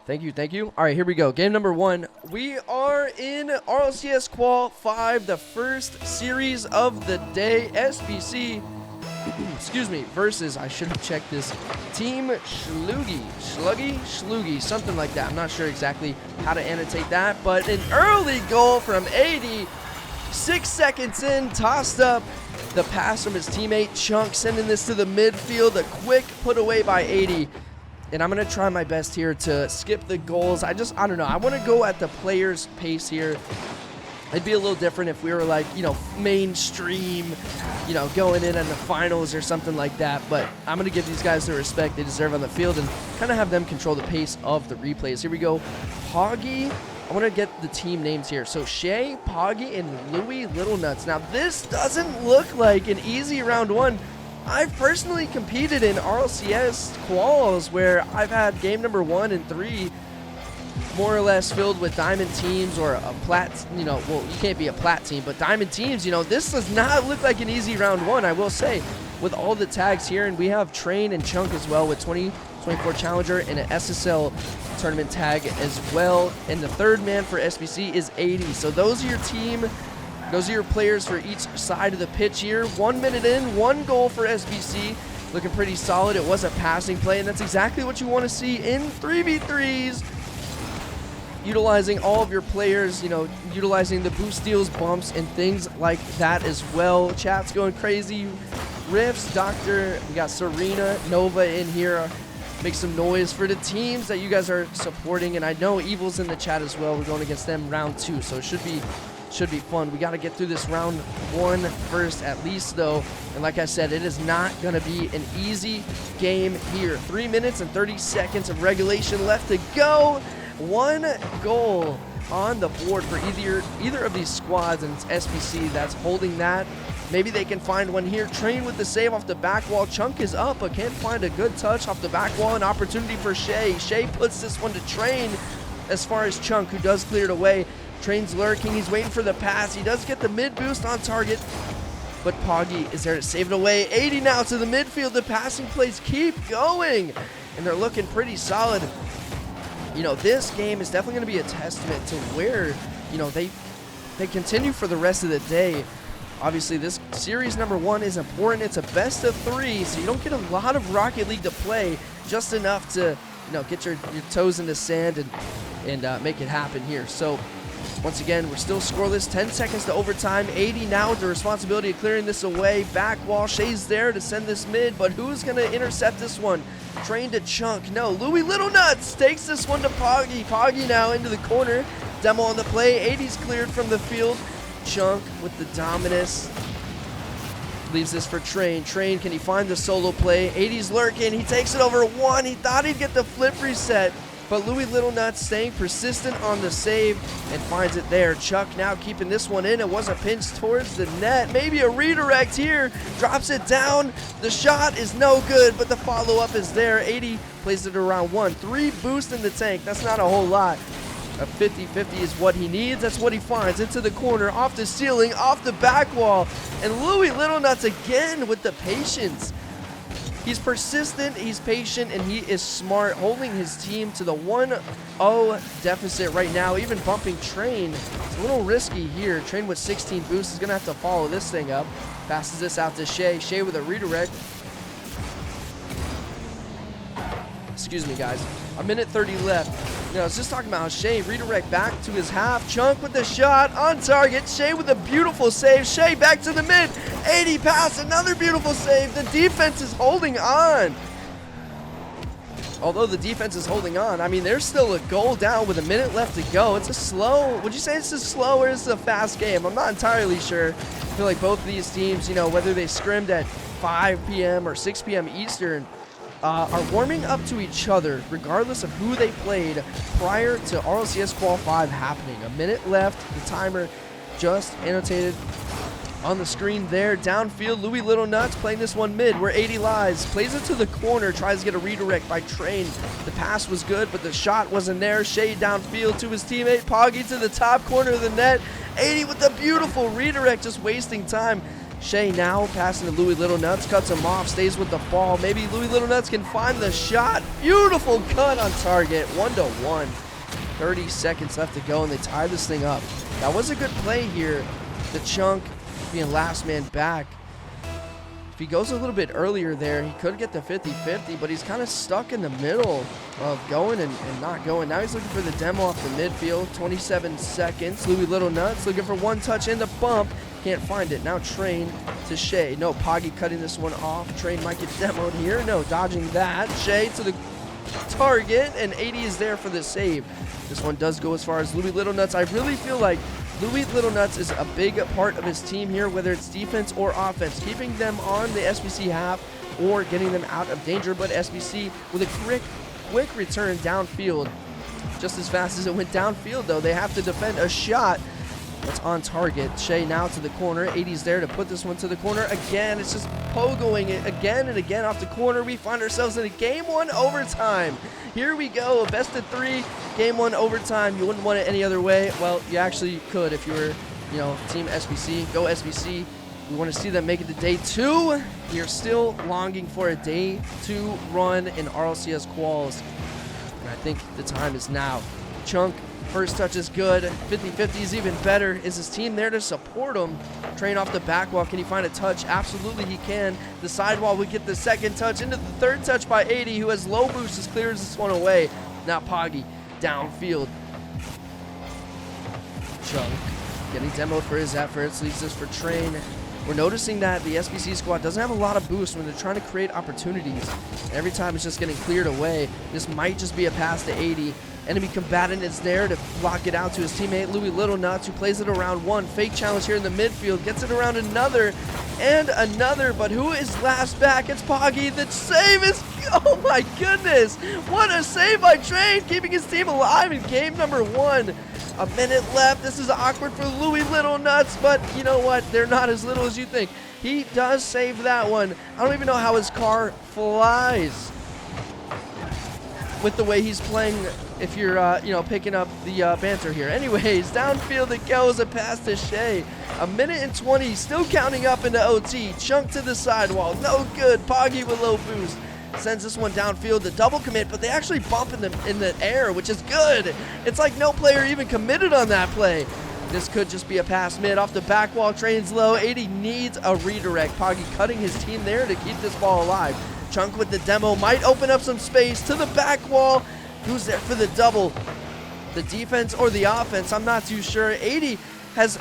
Thank you, thank you. All right, here we go. Game number 1. We are in RLCS Qual 5, the first series of the day. SBC, excuse me, versus, I should have checked this, Team Shlouggi, something like that. I'm not sure exactly how to annotate that, but an early goal from 80. 6 seconds in, tossed up the pass from his teammate Chunk, sending this to the midfield. A quick put away by 80. And I'm going to try my best here to skip the goals. I don't know. I want to go at the player's pace here. It'd be a little different if we were like, mainstream, going in the finals or something like that. But I'm going to give these guys the respect they deserve on the field and kind of have them control the pace of the replays. Here we go. Poggy. I want to get the team names here. So Shay, Poggy, and Louis Little Nuts. Now, this doesn't look like an easy round 1. I've personally competed in RLCS quals where I've had game number 1 and 3 more or less filled with diamond teams or a plat, well, you can't be a plat team, but diamond teams, this does not look like an easy round 1, I will say, with all the tags here. And we have Train and Chunk as well with 2024 Challenger and an SSL tournament tag as well. And the third man for SBC is 80. So those are your team. Those are your players for each side of the pitch here. 1 minute in, 1 goal for SBC. Looking pretty solid. It was a passing play, and that's exactly what you want to see in 3v3s. Utilizing all of your players, utilizing the boost steals, bumps, and things like that as well. Chat's going crazy. Riffs, Doctor, we got Serena, Nova in here. Make some noise for the teams that you guys are supporting, and I know Evil's in the chat as well. We're going against them round 2, so it should be fun. We got to get through this round 1 first at least, though. And like I said, it is not going to be an easy game here. 3 minutes and 30 seconds of regulation left to go. 1 goal on the board for either of these squads, and it's SBC that's holding that. Maybe they can find one here. Train with the save off the back wall. Chunk is up, but can't find a good touch off the back wall. An opportunity for Shay. Shay puts this one to Train as far as Chunk, who does clear it away. Train's lurking. He's waiting for the pass. He does get the mid boost on target, but Poggy is there to save it away. 80 now to the midfield. The passing plays keep going, and they're looking pretty solid. This game is definitely going to be a testament to where, they continue for the rest of the day. Obviously, this series number 1 is important. It's a best of 3, so you don't get a lot of Rocket League to play, just enough to, get your toes in the sand and make it happen here. So, once again, we're still scoreless. 10 seconds to overtime. 80 now with the responsibility of clearing this away. Back wall. Shay's there to send this mid, but who's going to intercept this one? Train to Chunk. No, Louis Little Nuts takes this one to Poggy. Poggy now into the corner. Demo on the play. 80's cleared from the field. Chunk with the dominus. Leaves this for Train. Train, can he find the solo play? 80's lurking. He takes it over 1. He thought he'd get the flip reset, but Louis Little Nuts staying persistent on the save and finds it there. Chuck now keeping this one in. It was a pinch towards the net. Maybe a redirect here. Drops it down. The shot is no good, but the follow-up is there. 80 plays it around 1. 3 boost in the tank. That's not a whole lot. A 50-50 is what he needs. That's what he finds. Into the corner, off the ceiling, off the back wall. And Louis Little Nuts again with the patience. He's persistent, he's patient, and he is smart, holding his team to the 1-0 deficit right now, even bumping Train. It's a little risky here. Train with 16 boosts is going to have to follow this thing up. Passes this out to Shay. Shay with a redirect. Excuse me, guys. A minute 30 left. I was just talking about how Shay redirect back to his half. Chunk with the shot on target. Shay with a beautiful save. Shay back to the mid. 80 pass, another beautiful save. The defense is holding on. Although the defense is holding on, I mean, there's still a goal down with a minute left to go. It's a slow, would you say it's a slow or is it a fast game? I'm not entirely sure. I feel like both of these teams, whether they scrimmed at 5 p.m. or 6 p.m. Eastern, are warming up to each other regardless of who they played prior to RLCS Qual 5 happening. A minute left. The timer just annotated on the screen there. Downfield, Louis Little Nuts playing this one mid where 80 lies. Plays it to the corner. Tries to get a redirect by Train. The pass was good, but the shot wasn't there. Shay downfield to his teammate. Poggy to the top corner of the net. 80 with the beautiful redirect, just wasting time. Shay now passing to Louis Little Nuts, cuts him off, stays with the ball. Maybe Louis Little Nuts can find the shot. Beautiful cut on target, 1-1. 30 seconds left to go, and they tie this thing up. That was a good play here. The Chunk being last man back. If he goes a little bit earlier there, he could get the 50-50, but he's kind of stuck in the middle of going and not going. Now he's looking for the demo off the midfield. 27 seconds. Louis Little Nuts looking for one touch and a bump. Can't find it. Now Train to Shay. No, Poggy cutting this one off. Train might get demoed here. No, dodging that. Shay to the target, and 80 is there for the save. This one does go as far as Louis Little Nuts. I really feel like Louis Little Nuts is a big part of his team here, whether it's defense or offense, keeping them on the SBC half or getting them out of danger. But SBC with a quick return downfield, just as fast as it went downfield, though. They have to defend a shot that's on target. Shay now to the corner. 80's there to put this one to the corner again. It's just pogoing it again and again off the corner. We find ourselves in a game 1 overtime. Here we go, a best of 3, game 1 overtime. You wouldn't want it any other way. Well, you actually could if you were, Team SBC. Go SBC. We want to see them make it to day 2. We are still longing for a day 2 run in RLCS Quals. And I think the time is now. Chunk, first touch is good. 50-50 is even better. Is his team there to support him? Train off the back wall. Can he find a touch? Absolutely he can. The sidewall would get the second touch. Into the third touch by 80, who has low boost as clears this one away. Now Poggy downfield. Chunk getting demoed for his efforts. Leaves this for Train. We're noticing that the SBC squad doesn't have a lot of boost when they're trying to create opportunities. Every time it's just getting cleared away. This might just be a pass to 80. Enemy combatant is there to block it out to his teammate Louis Little Nuts, who plays it around one. Fake challenge here in the midfield, gets it around another and another, but who is last back? It's Poggy. The save is, oh my goodness, what a save by Train, keeping his team alive in game number 1. A minute left. This is awkward for Louis Little Nuts, but you know what? They're not as little as you think. He does save that one. I don't even know how his car flies with the way he's playing, if you're, picking up the banter here. Anyways, downfield it goes, a pass to Shay. A minute and 20, still counting up into OT. Chunk to the sidewall, no good. Poggy with low boost. Sends this one downfield, the double commit, but they actually bump in the air, which is good. It's like no player even committed on that play. This could just be a pass mid off the back wall. Train's low. 80 needs a redirect. Poggy cutting his team there to keep this ball alive. Chunk with the demo might open up some space to the back wall. Who's there for the double? The defense or the offense? I'm not too sure. 80 has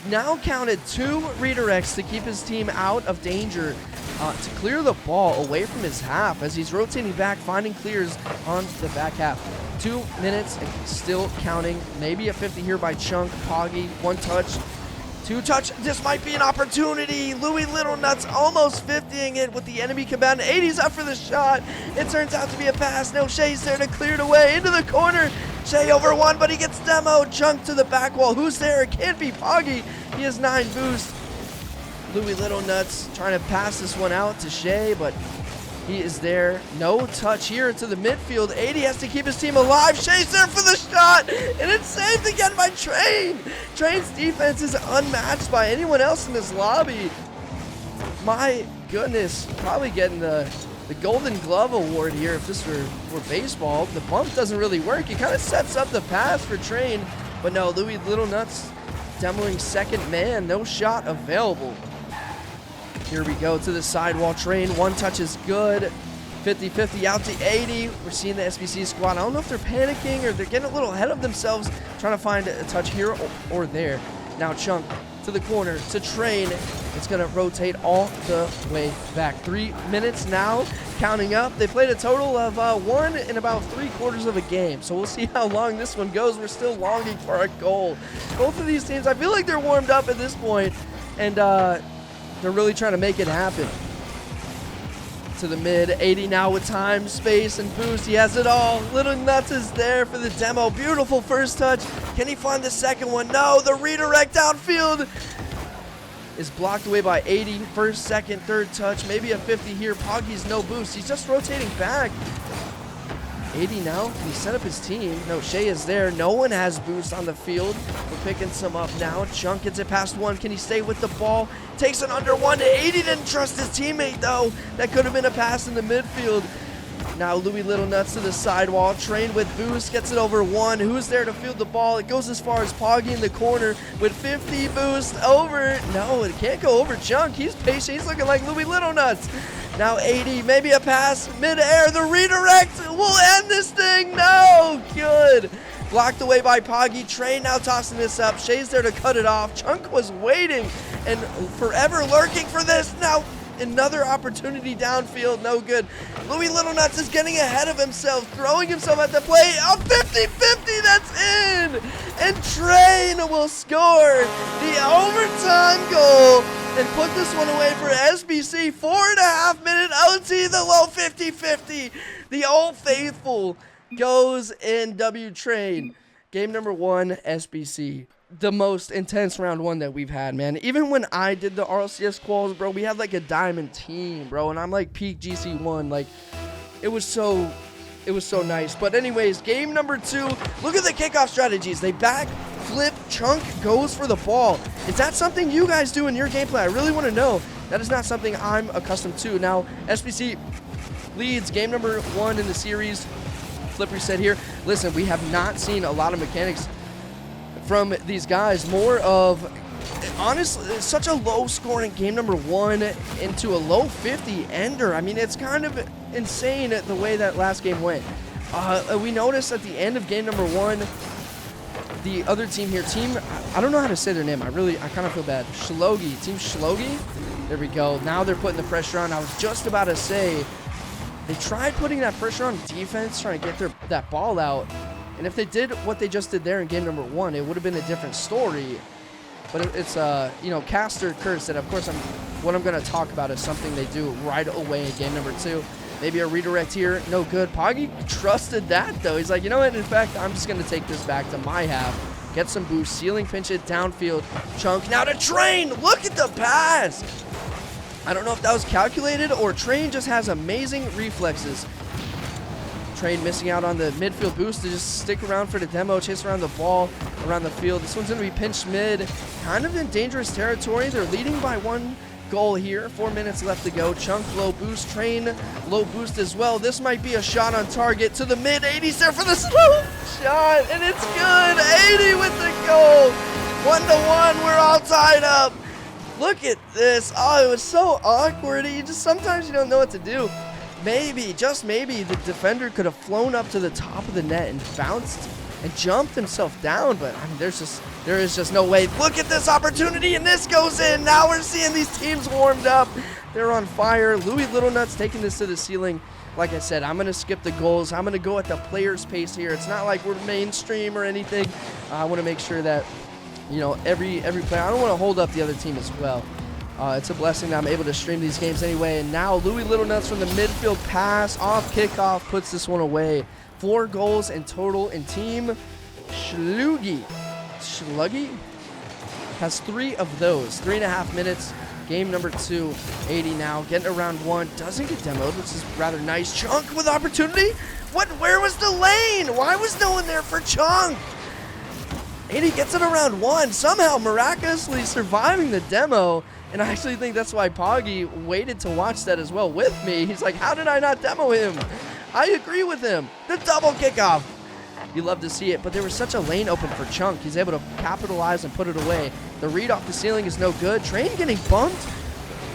now counted 2 redirects to keep his team out of danger, to clear the ball away from his half as he's rotating back, finding clears on the back half. 2 minutes and still counting. Maybe a 50 here by Chunk. Poggy, 1 touch. 2 touch, this might be an opportunity. Louis Little Nuts almost 50ing it with the enemy combatant. 80's up for the shot. It turns out to be a pass. No, Shay's there to clear it away into the corner. Shay over 1, but he gets demoed. Chunk to the back wall. Who's there? It can't be Poggy. He has 9 boost. Louis Little Nuts trying to pass this one out to Shay, but he is there. No touch here into the midfield. 80 has to keep his team alive. Shay's there for the shot, and it's saved again by Train. Train's defense is unmatched by anyone else in this lobby. My goodness, probably getting the Golden Glove Award here if this were baseball. The bump doesn't really work. He kind of sets up the pass for Train, but no, Louis Little Nuts demoing second man. No shot available. Here we go to the sidewall. Train, 1 touch is good. 50-50 out to 80. We're seeing the SBC squad. I don't know if they're panicking or they're getting a little ahead of themselves, trying to find a touch here or there. Now Chunk to the corner to Train. It's going to rotate all the way back. 3 minutes now, counting up. They played a total of 1 in about 3/4 of a game. So we'll see how long this one goes. We're still longing for a goal. Both of these teams, I feel like they're warmed up at this point, and they're really trying to make it happen. To the mid, 80 now with time, space, and boost. He has it all. Little Nuts is there for the demo. Beautiful first touch. Can he find the second one? No, the redirect outfield is blocked away by 80. First, second, third touch. Maybe a 50 here. Poggy's no boost. He's just rotating back. 80 now, can he set up his team? No, Shay is there. No one has boost on the field. We're picking some up now. Chunk gets it past one. Can he stay with the ball? Takes it under one to 80. Didn't trust his teammate, though. That could have been a pass in the midfield. Now Louis Little Nuts to the sidewall. Train with boost. Gets it over one. Who's there to field the ball? It goes as far as Poggy in the corner with 50 boost over. No, it can't go over Chunk. He's patient. He's looking like Louis Little Nuts. Now 80, maybe a pass, mid-air, the redirect will end this thing. No, good. Blocked away by Poggy. Train now tossing this up. Shay's there to cut it off. Chunk was waiting and forever lurking for this. Now another opportunity downfield, no good. Louis Little Nuts is getting ahead of himself, throwing himself at the plate. A 50-50, that's in. And Train will score the overtime goal and put this one away for SBC. 4.5 minute OT, the low 50-50. The Old Faithful goes in W Train. Game number 1, SBC. The most intense round 1 that we've had, man. Even when I did the RLCS quals, bro, we had like a diamond team, bro, and I'm like peak GC1. Like, it was so nice. But anyways, game number 2. Look at the kickoff strategies. They back flip, Chunk goes for the ball. Is that something you guys do in your gameplay? I really want to know. That is not something I'm accustomed to. Now, SBC leads game number 1 in the series. Flip reset here. Listen, we have not seen a lot of mechanics from these guys. More of, honestly, it's such a low scoring game number 1 into a low 50 ender. I mean, it's kind of insane the way that last game went. We noticed at the end of game number 1, the other team here, I don't know how to say their name. I kind of feel bad. Shlouggi, Team Shlouggi. There we go. Now they're putting the pressure on. I was just about to say, they tried putting that pressure on defense, trying to get that ball out. And if they did what they just did there in game number 1, it would have been a different story. But it's, you know, Caster Curse that, of course, what I'm going to talk about is something they do right away in game number 2. Maybe a redirect here. No good. Poggy trusted that, though. He's like, you know what? In fact, I'm just going to take this back to my half. Get some boost. Ceiling pinch it downfield. Chunk now to Train. Look at the pass. I don't know if that was calculated or Train just has amazing reflexes. Train missing out on the midfield boost to just stick around for the demo, chase around the ball, around the field. This one's going to be pinched mid. Kind of in dangerous territory. They're leading by 1 goal here. 4 minutes left to go. Chunk low boost. Train low boost as well. This might be a shot on target to the mid. 80's there for the slow shot, and it's good. 80 with the goal. 1-1. We're all tied up. Look at this. Oh, it was so awkward. Sometimes you don't know what to do. Maybe, just maybe, the defender could have flown up to the top of the net and bounced and jumped himself down, but I mean, there is just no way. Look at this opportunity, and this goes in. Now we're seeing these teams warmed up. They're on fire. Louis Little Nuts taking this to the ceiling. Like I said, I'm going to skip the goals. I'm going to go at the player's pace here. It's not like we're mainstream or anything. I want to make sure that, you know, every player, I don't want to hold up the other team as well. It's a blessing that I'm able to stream these games anyway. And now Louis Little Nuts from the midfield pass off kickoff puts this one away. 4 goals in total, and Team Shlouggi has 3 of those. 3.5 minutes. Game number 2. 80 now. Getting around 1. Doesn't get demoed, which is rather nice. Chunk with opportunity. Where was the lane? Why was no one there for Chunk? 80 gets it around 1. Somehow miraculously surviving the demo. And I actually think that's why Poggy waited to watch that as well with me. He's like, how did I not demo him? I agree with him. The double kickoff. You love to see it, but there was such a lane open for Chunk. He's able to capitalize and put it away. The read off the ceiling is no good. Train getting bumped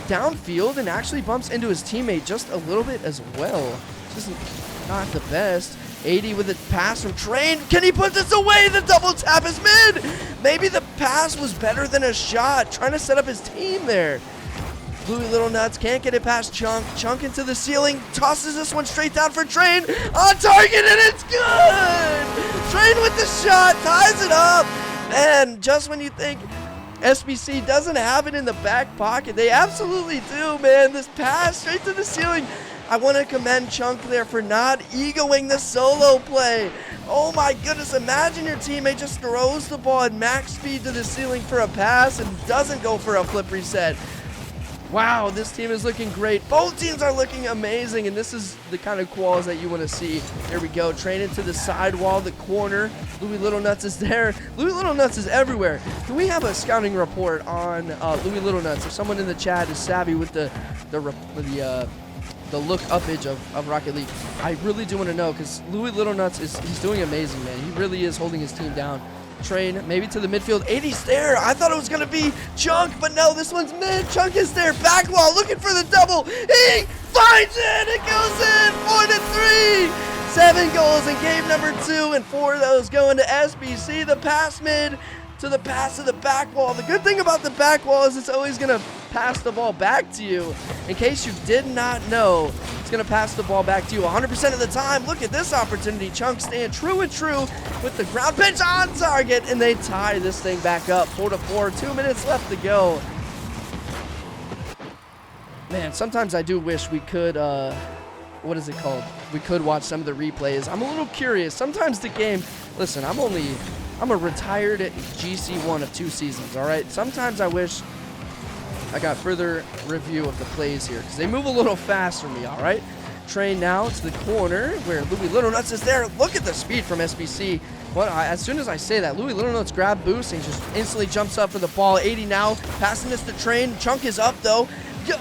downfield and actually bumps into his teammate just a little bit as well. Just not the best. 80 with a pass from Train. Can he put this away? The double tap is mid. Maybe the pass was better than a shot. Trying to set up his team there. Louis Little Nuts can't get it past Chunk. Chunk into the ceiling. Tosses this one straight down for Train. On target, and it's good. Train with the shot. Ties it up. And just when you think SBC doesn't have it in the back pocket, they absolutely do, man. This pass straight to the ceiling. I want to commend Chunk there for not egoing the solo play. Oh my goodness, imagine your teammate just throws the ball at max speed to the ceiling for a pass and doesn't go for a flip reset. Wow, this team is looking great. Both teams are looking amazing, and this is the kind of quals that you want to see. There we go. Train into the side wall, the corner. Louis Little Nuts is there. Louis Little Nuts is everywhere. Can we have a scouting report on Louis Little Nuts? If someone in the chat is savvy with the look upage of Rocket League, I really do want to know, because Louis Little Nuts he's doing amazing, man. He really is holding his team down. Train maybe to the midfield. 80's there. I thought it was going to be Chunk, but no, this one's mid. Chunk is there. Back wall looking for the double. He finds it. It goes in. 4-3. 7 goals in game number 2, and 4 of those going to SBC. The pass mid to the pass to the back wall. The good thing about the back wall is it's always going to pass the ball back to you. In case you did not know, it's going to pass the ball back to you 100% of the time. Look at this opportunity. Chunk staying true and true with the ground pitch on target, and they tie this thing back up 4-4. 2 minutes left to go. Man, sometimes I do wish we could, what is it called? We could watch some of the replays. I'm a little curious. Sometimes the game, listen, I'm a retired GC1 of 2 seasons, all right? Sometimes I wish I got further review of the plays here, because they move a little fast for me, all right? Train now to the corner where Louis Little Nuts is there. Look at the speed from SBC. As soon as I say that, Louis Little Nuts grab boost and just instantly jumps up for the ball. 80 now, passing this to Train. Chunk is up, though.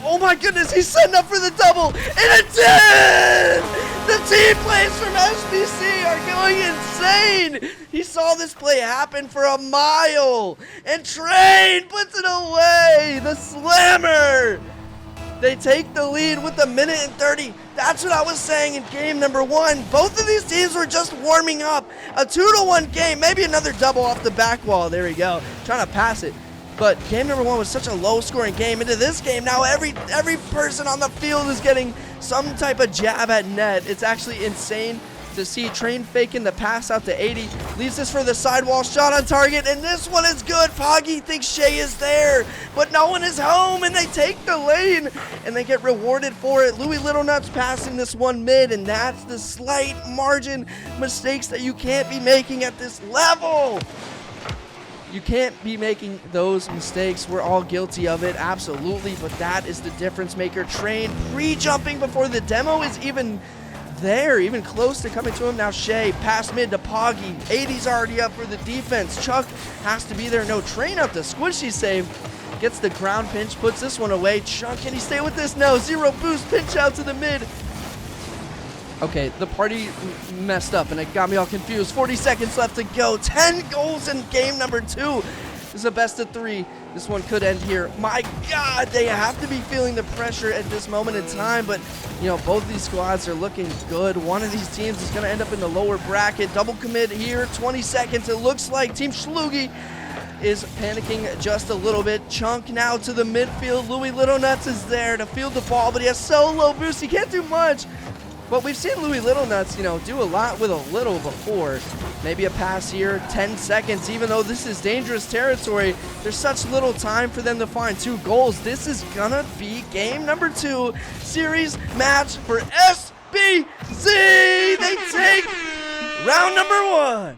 Oh my goodness, he's setting up for the double, and it's in! The team plays from SBC are going insane. He saw this play happen for a mile, and Train puts it away. The slammer. They take the lead with 1:30. That's what I was saying in game number 1. Both of these teams were just warming up. A 2-1 game, maybe another double off the back wall. There we go, trying to pass it. But game number 1 was such a low-scoring game. Into this game now, every person on the field is getting some type of jab at net. It's actually insane to see. Train faking the pass out to 80. Leaves this for the sidewall shot on target, and this one is good. Poggy thinks Shay is there, but no one is home, and they take the lane, and they get rewarded for it. Louis Little Nuts passing this one mid, and that's the slight margin mistakes that you can't be making at this level. You can't be making those mistakes. We're all guilty of it, absolutely, but that is the difference maker. Train pre-jumping before the demo is even there, even close to coming to him. Now Shay, pass mid to Poggy. 80's already up for the defense. Chuck has to be there. No, Train up the squishy save. Gets the ground pinch, puts this one away. Chuck, can he stay with this? No, 0 boost, pinch out to the mid. Okay, the party messed up, and it got me all confused. 40 seconds left to go. 10 goals in game number 2. This is a best of 3. This one could end here. My God, they have to be feeling the pressure at this moment in time, but, you know, both these squads are looking good. One of these teams is going to end up in the lower bracket. Double commit here, 20 seconds. It looks like Team Shlouggi is panicking just a little bit. Chunk now to the midfield. Louis Little Nuts is there to field the ball, but he has so low boost, he can't do much. But we've seen Louis Little Nuts, you know, do a lot with a little before. Maybe a pass here, 10 seconds. Even though this is dangerous territory, there's such little time for them to find 2 goals. This is gonna be game number 2, series match for SBC. They take round number 1.